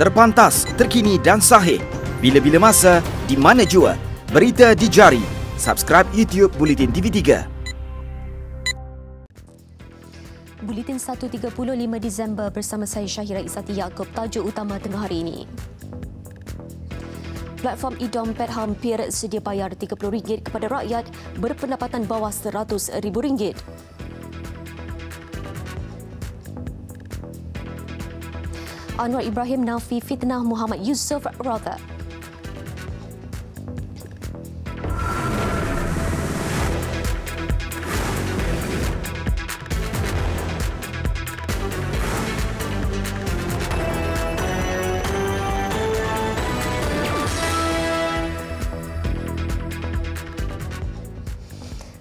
Terpantas, terkini dan sahih. Bila-bila masa, di mana jua. Berita di jari. Subscribe YouTube Buletin TV3. Buletin 1.35 Disember bersama saya Syahira Izzati Yaakob. Tajuk utama tengah hari ini. Platform e-dompet hampir sedia bayar RM30 kepada rakyat berpendapatan bawah RM100,000. Anwar Ibrahim nafi fitnah Muhammad Yusof Rotha.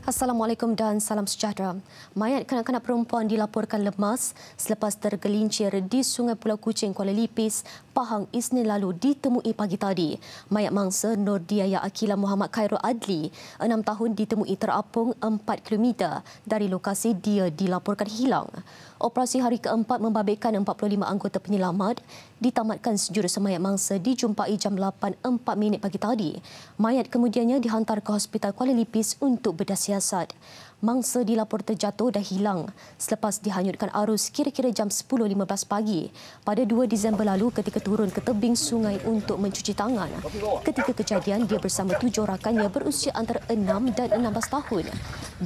Assalamualaikum dan salam sejahtera. Mayat kanak-kanak perempuan dilaporkan lemas selepas tergelincir di Sungai Pulau Kuching, Kuala Lipis, Pahang Isnin lalu ditemui pagi tadi. Mayat mangsa Nordiaya Akila Muhammad Khairul Adli, 6 tahun, ditemui terapung 4 km dari lokasi dia dilaporkan hilang. Operasi hari keempat membabitkan 45 anggota penyelamat ditamatkan sejurus mayat mangsa dijumpai jam 8.04 pagi tadi. Mayat kemudiannya dihantar ke Hospital Kuala Lipis untuk bedah siasat. Mangsa dilapor terjatuh dan hilang selepas dihanyutkan arus kira-kira jam 10.15 pagi pada 2 Disember lalu ketika turun ke tebing sungai untuk mencuci tangan. Ketika kejadian, dia bersama 7 rakannya berusia antara 6 dan 16 tahun.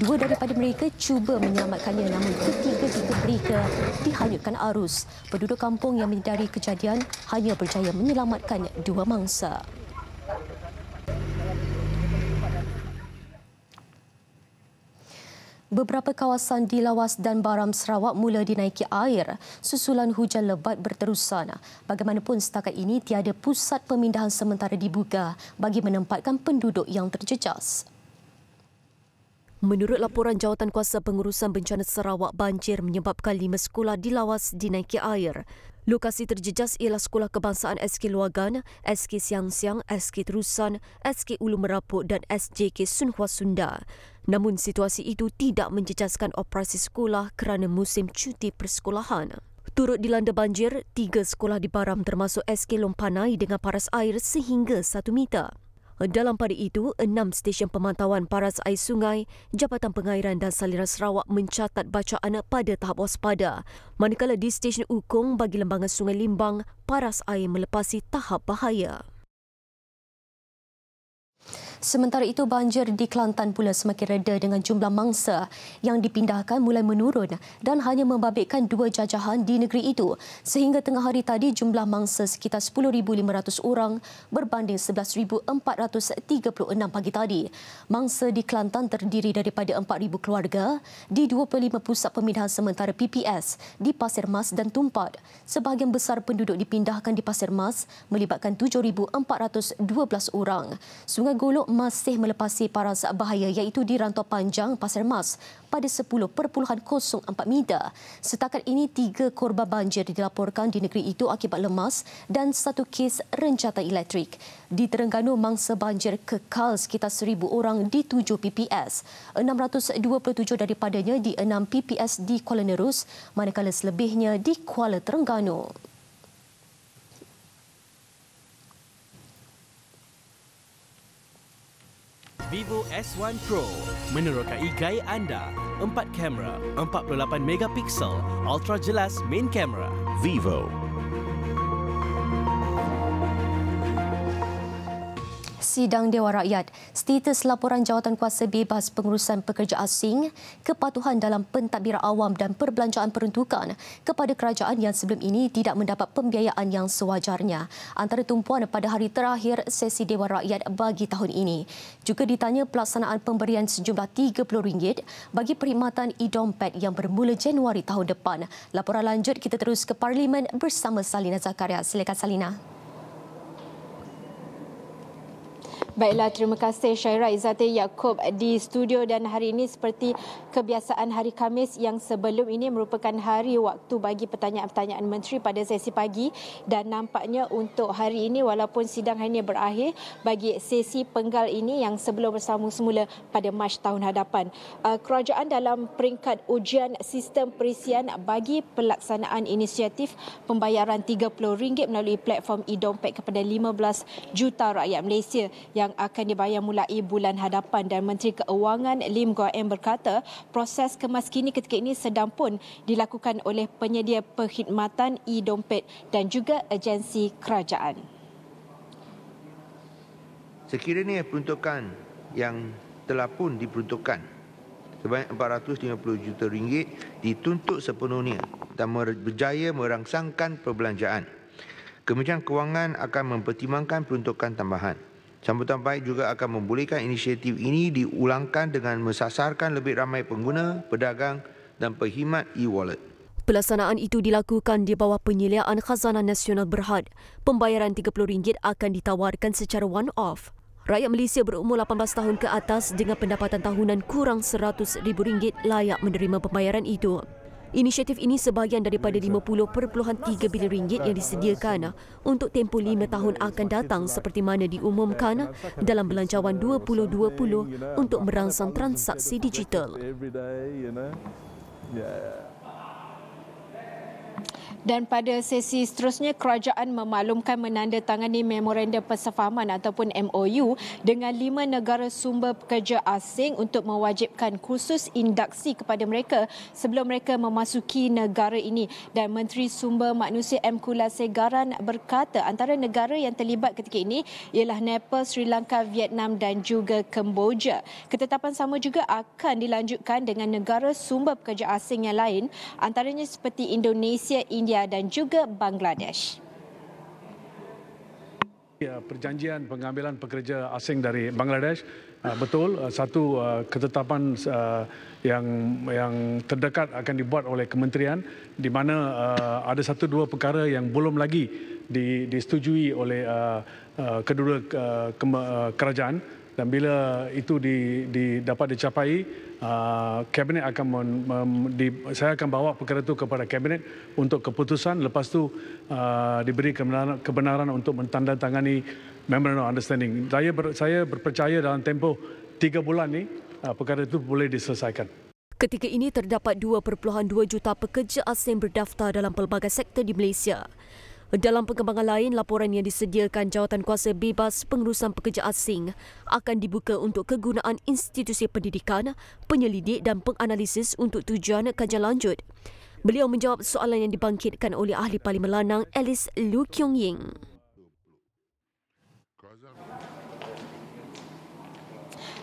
2 daripada mereka cuba menyelamatkannya, namun ketiga-tiga mereka dihanyutkan arus. Penduduk kampung yang menyedari kejadian hanya berjaya menyelamatkan 2 mangsa. Beberapa kawasan di Lawas dan Baram Sarawak mula dinaiki air susulan hujan lebat berterusan. Bagaimanapun setakat ini tiada pusat pemindahan sementara dibuka bagi menempatkan penduduk yang terjejas. Menurut laporan Jawatankuasa Pengurusan Bencana Sarawak, banjir menyebabkan 5 sekolah di Lawas dinaiki air. Lokasi terjejas ialah Sekolah Kebangsaan SK Luagan, SK Siang Siang, SK Terusan, SK Ulu Merapuk dan SJK Sunhua Sunda. Namun situasi itu tidak menjejaskan operasi sekolah kerana musim cuti persekolahan. Turut dilanda banjir 3 sekolah di Baram termasuk SK Lompanai dengan paras air sehingga 1 meter. Dalam pada itu, 6 stesen pemantauan paras air sungai, Jabatan Pengairan dan Saliran Sarawak mencatat bacaan pada tahap waspada, manakala di stesen Ukong bagi lembangan Sungai Limbang, paras air melepasi tahap bahaya. Sementara itu, banjir di Kelantan pula semakin reda dengan jumlah mangsa yang dipindahkan mulai menurun dan hanya membabitkan 2 jajahan di negeri itu. Sehingga tengah hari tadi, jumlah mangsa sekitar 10,500 orang berbanding 11,436 pagi tadi. Mangsa di Kelantan terdiri daripada 4,000 keluarga di 25 pusat pemindahan sementara PPS di Pasir Mas dan Tumpat. Sebahagian besar penduduk dipindahkan di Pasir Mas melibatkan 7,412 orang. Sungai Golok masih melepasi paras bahaya iaitu di Rantau Panjang, Pasir Mas pada 10.04 meter. Setakat ini 3 korban banjir dilaporkan di negeri itu akibat lemas dan 1 kes renjatan elektrik. Di Terengganu, mangsa banjir kekal sekitar 1,000 orang di 7 PPS. 627 daripadanya di 6 PPS di Kuala Nerus, manakala selebihnya di Kuala Terengganu. Vivo S1 Pro menerokai gaya anda. 4 kamera, 48 megapiksel, ultra jelas main kamera. Vivo. Sidang Dewan Rakyat, status laporan Jawatankuasa Bebas Pengurusan Pekerja Asing, kepatuhan dalam pentadbiran awam dan perbelanjaan peruntukan kepada kerajaan yang sebelum ini tidak mendapat pembiayaan yang sewajarnya. Antara tumpuan pada hari terakhir sesi Dewan Rakyat bagi tahun ini. Juga ditanya pelaksanaan pemberian sejumlah RM30 bagi perkhidmatan e-dompet yang bermula Januari tahun depan. Laporan lanjut kita terus ke Parlimen bersama Salina Zakaria. Silakan Salina. Baiklah, terima kasih Syaira Izzati Yaakob di studio, dan hari ini seperti kebiasaan hari Khamis yang sebelum ini merupakan hari waktu bagi pertanyaan-pertanyaan menteri pada sesi pagi, dan nampaknya untuk hari ini walaupun sidang hari ini berakhir, bagi sesi penggal ini yang sebelum bersambung semula pada Mac tahun hadapan. Kerajaan dalam peringkat ujian sistem perisian bagi pelaksanaan inisiatif pembayaran RM30 melalui platform e-dompet kepada 15 juta rakyat Malaysia yang akan dibayar mulai bulan hadapan. Dan Menteri Keuangan Lim Guo Em berkata proses kemaskini ketika ini sedang pun dilakukan oleh penyedia perkhidmatan e-dompet dan juga agensi kerajaan. Sekiranya peruntukan yang telah pun diperuntukkan sebanyak RM450 juta dituntut sepenuhnya dan berjaya merangsangkan perbelanjaan, Kementerian Kewangan akan mempertimbangkan peruntukan tambahan. Sambutan baik juga akan membolehkan inisiatif ini diulangkan dengan mensasarkan lebih ramai pengguna, pedagang dan perkhidmat e-wallet. Pelaksanaan itu dilakukan di bawah penyeliaan Khazanah Nasional Berhad. Pembayaran RM30 akan ditawarkan secara one-off. Rakyat Malaysia berumur 18 tahun ke atas dengan pendapatan tahunan kurang RM100,000 layak menerima pembayaran itu. Inisiatif ini sebahagian daripada RM50.3 bilion yang disediakan untuk tempoh 5 tahun akan datang seperti mana diumumkan dalam Belanjawan 2020 untuk merangsang transaksi digital. Dan pada sesi seterusnya, kerajaan memaklumkan menandatangani memorandum persefahaman ataupun MOU dengan 5 negara sumber pekerja asing untuk mewajibkan kursus induksi kepada mereka sebelum mereka memasuki negara ini. Dan Menteri Sumber Manusia M. Kulasegaran berkata antara negara yang terlibat ketika ini ialah Nepal, Sri Lanka, Vietnam dan juga Kemboja. Ketetapan sama juga akan dilanjutkan dengan negara sumber pekerja asing yang lain, antaranya seperti Indonesia, India dan juga Bangladesh. Perjanjian pengambilan pekerja asing dari Bangladesh, betul, satu ketetapan yang terdekat akan dibuat oleh kementerian, di mana ada 1-2 perkara yang belum lagi disetujui oleh kedua kerajaan, dan bila itu dapat dicapai, kabinet akan saya akan bawa perkara itu kepada kabinet untuk keputusan. Lepas tu diberi kebenaran untuk mentandatangani memorandum understanding. Saya berpercaya dalam tempoh 3 bulan ni perkara itu boleh diselesaikan. Ketika ini terdapat 2.2 juta pekerja asing berdaftar dalam pelbagai sektor di Malaysia. Dalam perkembangan lain, laporan yang disediakan Jawatan Kuasa Bebas Pengurusan Pekerja Asing akan dibuka untuk kegunaan institusi pendidikan, penyelidik dan penganalisis untuk tujuan kajian lanjut. Beliau menjawab soalan yang dibangkitkan oleh Ahli Parlimen Lanang Alice Lu Kiong Ying.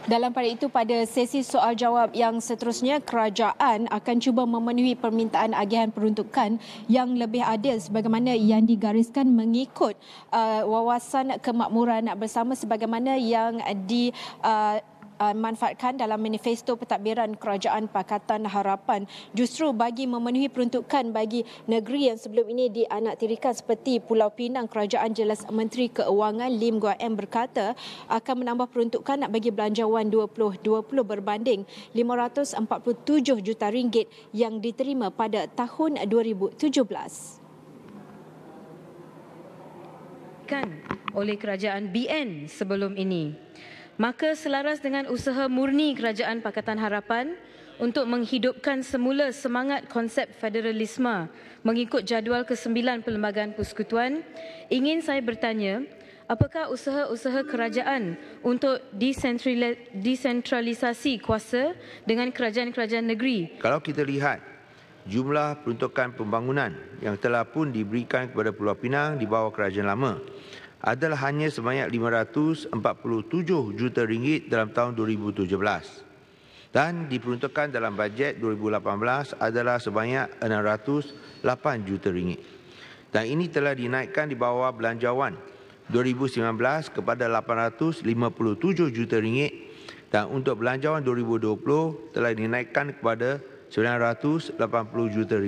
Dalam pada itu, pada sesi soal jawab yang seterusnya, kerajaan akan cuba memenuhi permintaan agihan peruntukan yang lebih adil sebagaimana yang digariskan mengikut wawasan kemakmuran bersama sebagaimana yang manfaatkan dalam manifesto pentadbiran Kerajaan Pakatan Harapan. Justru bagi memenuhi peruntukan bagi negeri yang sebelum ini dianaktirikan seperti Pulau Pinang, kerajaan jelas Menteri Keuangan Lim Guo Em berkata akan menambah peruntukan bagi Belanjawan 2020 berbanding RM547 juta yang diterima pada tahun 2017. Oleh kerajaan BN sebelum ini. Maka selaras dengan usaha murni Kerajaan Pakatan Harapan untuk menghidupkan semula semangat konsep federalisme mengikut jadual ke-9 Perlembagaan Persekutuan, ingin saya bertanya, apakah usaha-usaha kerajaan untuk desentralisasi kuasa dengan kerajaan-kerajaan negeri? Kalau kita lihat jumlah peruntukan pembangunan yang telah pun diberikan kepada Pulau Pinang di bawah kerajaan lama adalah hanya sebanyak RM547 juta dalam tahun 2017 dan diperuntukkan dalam bajet 2018 adalah sebanyak RM608 juta. Dan ini telah dinaikkan di bawah Belanjawan 2019 kepada RM857 juta dan untuk Belanjawan 2020 telah dinaikkan kepada RM980 juta.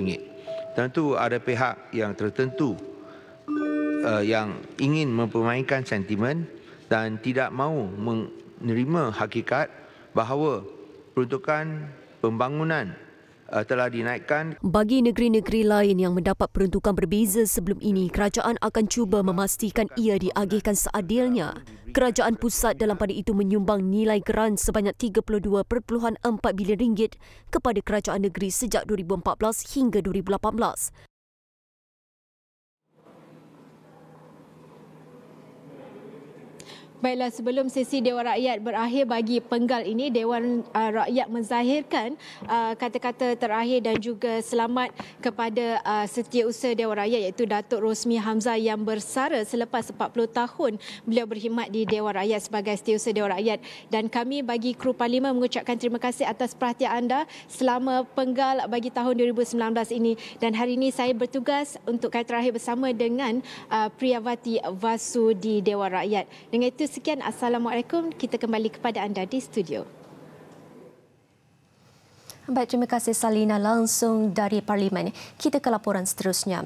Tentu ada pihak yang tertentu yang ingin mempermainkan sentimen dan tidak mahu menerima hakikat bahawa peruntukan pembangunan telah dinaikkan. Bagi negeri-negeri lain yang mendapat peruntukan berbeza sebelum ini, kerajaan akan cuba memastikan ia diagihkan seadilnya. Kerajaan pusat dalam pada itu menyumbang nilai geran sebanyak 32.4 bilion ringgit kepada kerajaan negeri sejak 2014 hingga 2018. Baiklah, sebelum sesi Dewan Rakyat berakhir bagi penggal ini, Dewan Rakyat menzahirkan kata-kata terakhir dan juga selamat kepada Setiausaha Dewan Rakyat iaitu Datuk Rosmi Hamzah yang bersara selepas 40 tahun beliau berkhidmat di Dewan Rakyat sebagai Setiausaha Dewan Rakyat. Dan kami bagi kru Parlimen mengucapkan terima kasih atas perhatian anda selama penggal bagi tahun 2019 ini. Dan hari ini saya bertugas untuk kali terakhir bersama dengan Priyavati Vasu di Dewan Rakyat. Dengan itu sekian, Assalamualaikum. Kita kembali kepada anda di studio. Baik, terima kasih Salina langsung dari Parlimen. Kita ke laporan seterusnya.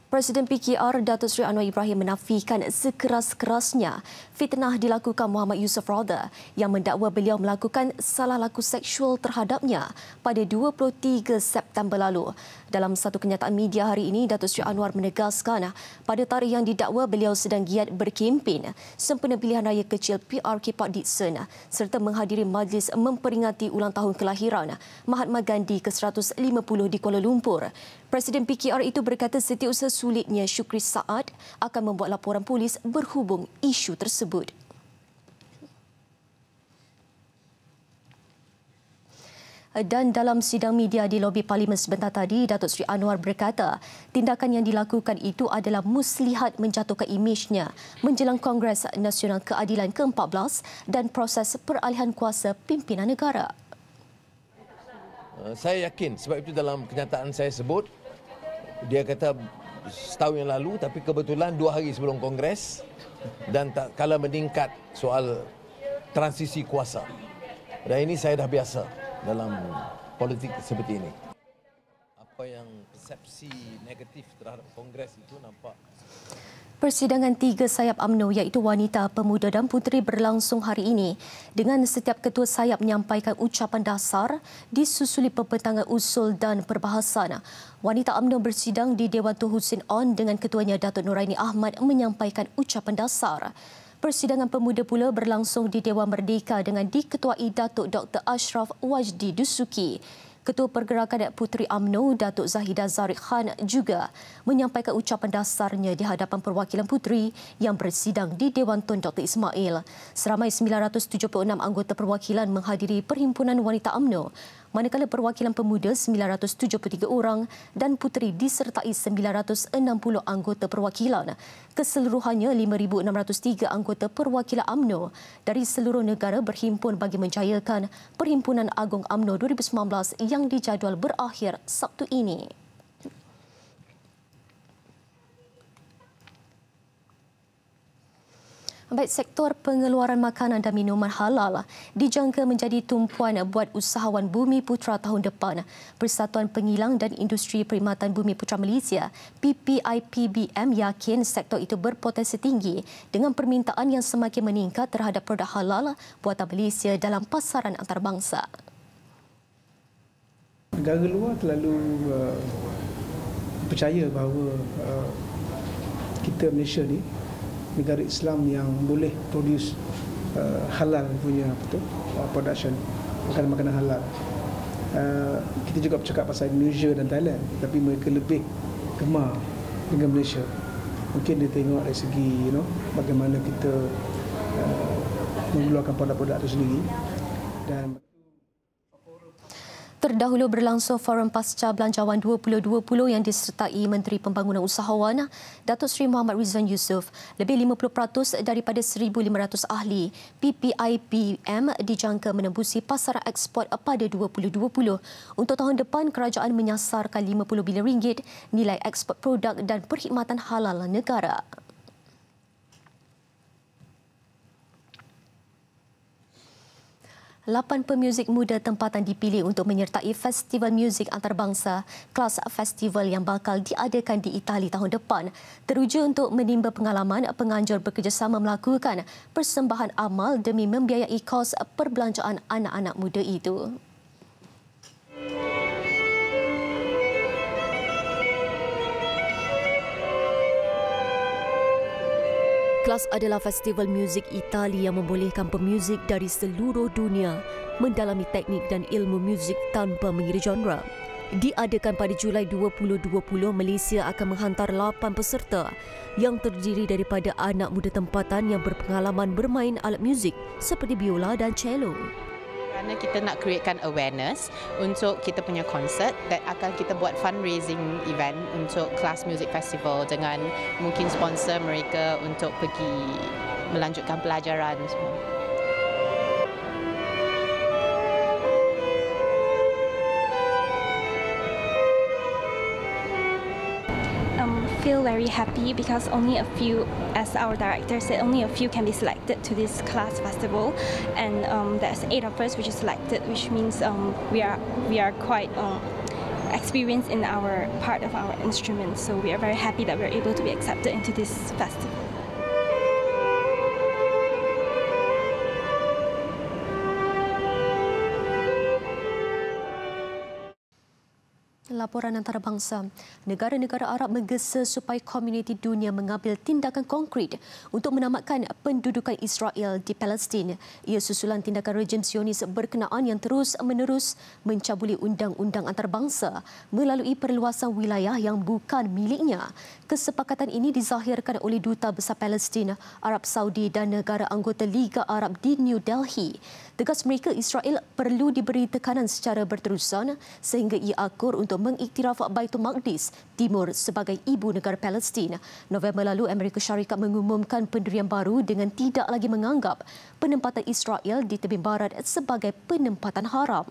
Presiden PKR Datuk Seri Anwar Ibrahim menafikan sekeras-kerasnya fitnah dilakukan Muhammad Yusof Rauda yang mendakwa beliau melakukan salah laku seksual terhadapnya pada 23 September lalu. Dalam satu kenyataan media hari ini, Datuk Seri Anwar menegaskan pada tarikh yang didakwa beliau sedang giat berkempen sempena pilihan raya kecil PRK Pak Dickson serta menghadiri majlis memperingati ulang tahun kelahiran Mahatma Gandhi ke-150 di Kuala Lumpur. Presiden PKR itu berkata setiausaha sulitnya Syukri Saad akan membuat laporan polis berhubung isu tersebut. Dan dalam sidang media di lobi Parlimen sebentar tadi, Datuk Seri Anwar berkata tindakan yang dilakukan itu adalah muslihat menjatuhkan imejnya menjelang Kongres Nasional Keadilan ke-14 dan proses peralihan kuasa pimpinan negara. Saya yakin, sebab itu dalam kenyataan saya sebut, dia kata setahun yang lalu, tapi kebetulan 2 hari sebelum Kongres dan tak kala meningkat soal transisi kuasa. Dan ini saya dah biasa dalam politik seperti ini. Apa yang persepsi negatif terhadap Kongres itu nampak. Persidangan 3 sayap UMNO iaitu wanita, pemuda dan puteri berlangsung hari ini dengan setiap ketua sayap menyampaikan ucapan dasar disusuli pembentangan usul dan perbahasan. Wanita UMNO bersidang di Dewan Tun Hussein On dengan ketuanya Datuk Noraini Ahmad menyampaikan ucapan dasar. Persidangan pemuda pula berlangsung di Dewan Merdeka dengan diketuai Datuk Dr. Ashraf Wajdi Dusuki. Ketua Pergerakan Puteri UMNO, Datuk Zahidah Zariq Khan juga menyampaikan ucapan dasarnya di hadapan perwakilan puteri yang bersidang di Dewan Tun Dr. Ismail. Seramai 976 anggota perwakilan menghadiri Perhimpunan Wanita UMNO, manakala perwakilan pemuda 973 orang dan puteri disertai 960 anggota perwakilan. Keseluruhannya 5,603 anggota perwakilan UMNO dari seluruh negara berhimpun bagi menjayakan Perhimpunan Agung UMNO 2019 yang dijadual berakhir Sabtu ini. Baik, sektor pengeluaran makanan dan minuman halal dijangka menjadi tumpuan buat usahawan Bumi Putra tahun depan. Persatuan Pengilang dan Industri Perkhidmatan Bumi Putra Malaysia PPIPBM yakin sektor itu berpotensi tinggi dengan permintaan yang semakin meningkat terhadap produk halal buatan Malaysia dalam pasaran antarabangsa. Negara luar terlalu percaya bahawa kita Malaysia ni negara Islam yang boleh produce halal punya production makanan-makanan halal. Kita juga bercakap pasal Indonesia dan Thailand, tapi mereka lebih gemar dengan Malaysia. Mungkin dia tengok dari segi bagaimana kita mengeluarkan produk-produk itu sendiri. Dan terdahulu berlangsung Forum Pasca Belanjawan 2020 yang disertai Menteri Pembangunan Usahawan Datuk Seri Muhammad Rizwan Yusof. Lebih 50% daripada 1,500 ahli PPIPM dijangka menembusi pasaran ekspor pada 2020. Untuk tahun depan, kerajaan menyasarkan 50 bilion ringgit nilai ekspor produk dan perkhidmatan halal negara. 8 pemuzik muda tempatan dipilih untuk menyertai Festival Muzik Antarabangsa, kelas festival yang bakal diadakan di Itali tahun depan, teruja untuk menimba pengalaman penganjur bekerjasama melakukan persembahan amal demi membiayai kos perbelanjaan anak-anak muda itu. Kelas adalah festival muzik Itali yang membolehkan pemuzik dari seluruh dunia mendalami teknik dan ilmu muzik tanpa mengira genre. Diadakan pada Julai 2020, Malaysia akan menghantar 8 peserta yang terdiri daripada anak muda tempatan yang berpengalaman bermain alat muzik seperti biola dan cello. Kerana kita nak createkan awareness untuk kita punya konsert dan akan kita buat fundraising event untuk Kelas Music Festival dengan mungkin sponsor mereka untuk pergi melanjutkan pelajaran semua. Feel very happy because only a few, as our director said, only a few can be selected to this class festival, and there's 8 of us which is selected, which means we are quite experienced in our part of our instrument, so we are very happy that we're able to be accepted into this festival. Laporan antarabangsa, negara-negara Arab menggesa supaya komuniti dunia mengambil tindakan konkret untuk menamatkan pendudukan Israel di Palestin. Ia susulan tindakan rejim Zionis berkenaan yang terus-menerus mencabuli undang-undang antarabangsa melalui perluasan wilayah yang bukan miliknya. Kesepakatan ini dizahirkan oleh Duta Besar Palestin, Arab Saudi dan negara anggota Liga Arab di New Delhi. Tegas mereka, Israel perlu diberi tekanan secara berterusan sehingga ia akur untuk mengiktiraf Baitul Maqdis Timur sebagai ibu negara Palestin. November lalu, Amerika Syarikat mengumumkan pendirian baru dengan tidak lagi menganggap penempatan Israel di tebing barat sebagai penempatan haram.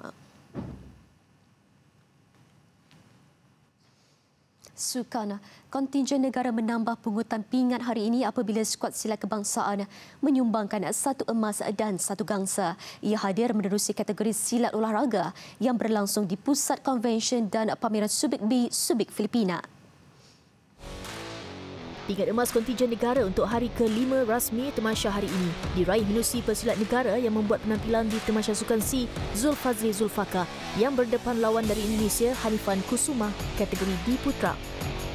Sukan, kontingen negara menambah pungutan pingat hari ini apabila skuad silat kebangsaan menyumbangkan 1 emas dan 1 gangsa. Ia hadir menerusi kategori silat olahraga yang berlangsung di Pusat Konvensyen dan Pameran Subic B, Subic, Filipina. Pingat emas kontingen negara untuk hari ke-5 rasmi Tamasya hari ini diraih menerusi pesilat negara yang membuat penampilan di Tamasya Sukan C, Zulfazli Zulfaka, yang berdepan lawan dari Indonesia, Hanifan Kusuma, kategori D Putra.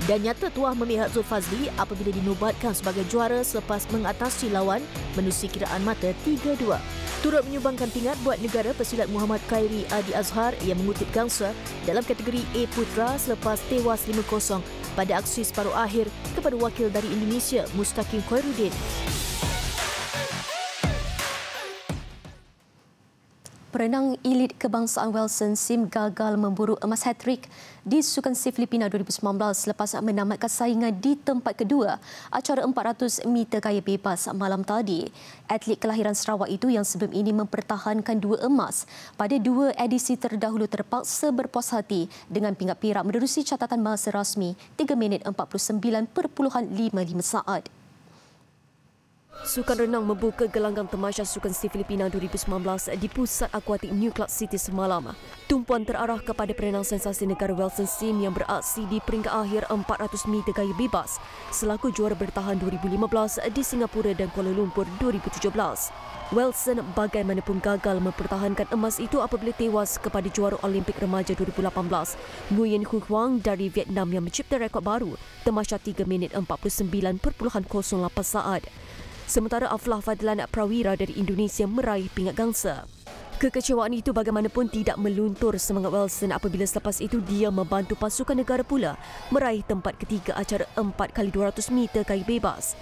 Dan nyata tuah memihak Zulfazli apabila dinobatkan sebagai juara selepas mengatasi lawan menerusi kiraan mata 3-2. Turut menyumbangkan pingat buat negara pesilat Muhammad Khairi Adi Azhar yang mengutip gangsa dalam kategori A Putra selepas tewas 5-0 pada aksi separuh akhir kepada wakil dari Indonesia, Mustaqim Khairuddin. Perenang elit kebangsaan Wilson Sim gagal memburu emas hat-trick di Sukan C Filipina 2019 selepas menamatkan saingan di tempat kedua acara 400 meter gaya bebas malam tadi. Atlet kelahiran Sarawak itu yang sebelum ini mempertahankan 2 emas pada 2 edisi terdahulu terpaksa berpuas hati dengan pingat perak menerusi catatan masa rasmi 3 minit 49.55 saat. Sukan renang membuka gelanggang Tamasya Sukan C Filipina 2019 di Pusat Akuatik New Clark City semalam. Tumpuan terarah kepada perenang sensasi negara Wilson Sim yang beraksi di peringkat akhir 400 meter gaya bebas selaku juara bertahan 2015 di Singapura dan Kuala Lumpur 2017. Wilson bagaimanapun gagal mempertahankan emas itu apabila tewas kepada juara Olimpik Remaja 2018, Nguyen Hu Huang dari Vietnam yang mencipta rekod baru Tamasya 3 minit 49.08 saat. Sementara Aflah Fadlan Prawira dari Indonesia meraih pingat gangsa. Kekecewaan itu bagaimanapun tidak meluntur semangat Wilson apabila selepas itu dia membantu pasukan negara pula meraih tempat ketiga acara 4x200 meter gaya bebas.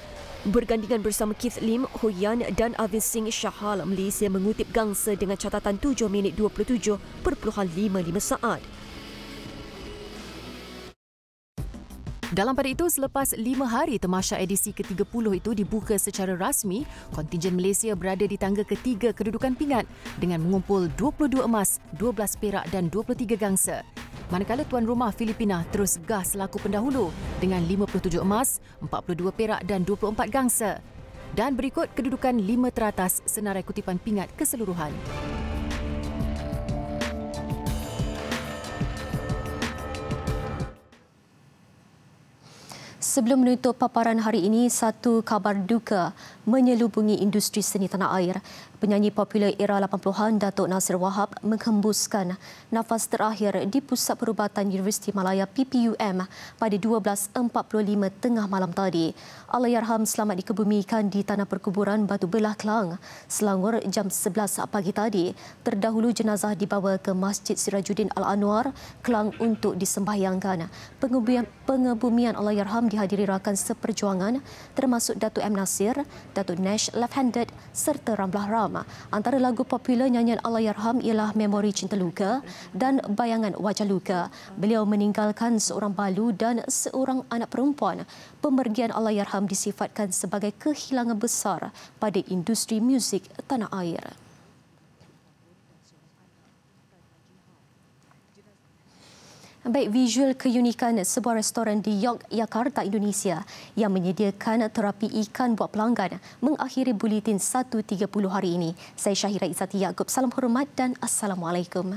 Bergandingan bersama Keith Lim, Ho Yan dan Avin Singh Shahal, Malaysia mengutip gangsa dengan catatan 7 minit 27.55 saat. Dalam pada itu, selepas 5 hari Tamasya edisi ke-30 itu dibuka secara rasmi, kontingen Malaysia berada di tangga ketiga kedudukan pingat dengan mengumpul 22 emas, 12 perak dan 23 gangsa. Manakala tuan rumah Filipina terus gah selaku pendahulu dengan 57 emas, 42 perak dan 24 gangsa. Dan berikut kedudukan 5 teratas senarai kutipan pingat keseluruhan. Sebelum menutup paparan hari ini, satu kabar duka menyelubungi industri seni tanah air. Penyanyi popular era 80-an Datuk Nasir Wahab menghembuskan nafas terakhir di Pusat Perubatan Universiti Malaya PPUM pada 12.45 tengah malam tadi. Allahyarham selamat dikebumikan di Tanah Perkuburan Batu Belah, Kelang, Selangor jam 11 pagi tadi. Terdahulu jenazah dibawa ke Masjid Sirajuddin Al-Anwar, Kelang untuk disembahyangkan. Pengebumian Allahyarham dihadiri rakan seperjuangan termasuk Datuk M. Nasir, Datuk Nash Left-Handed serta Ramlah Ram. Antara lagu popular nyanyian Allahyarham ialah Memori Cinta Luka dan Bayangan Wajah Luka. Beliau meninggalkan seorang balu dan seorang anak perempuan. Pemergian Allahyarham disifatkan sebagai kehilangan besar pada industri muzik tanah air. Baik, visual keunikan sebuah restoran di Yogyakarta, Indonesia yang menyediakan terapi ikan buat pelanggan mengakhiri buletin 1.30 hari ini. Saya Syahira Izzati Yaakob. Salam hormat dan Assalamualaikum.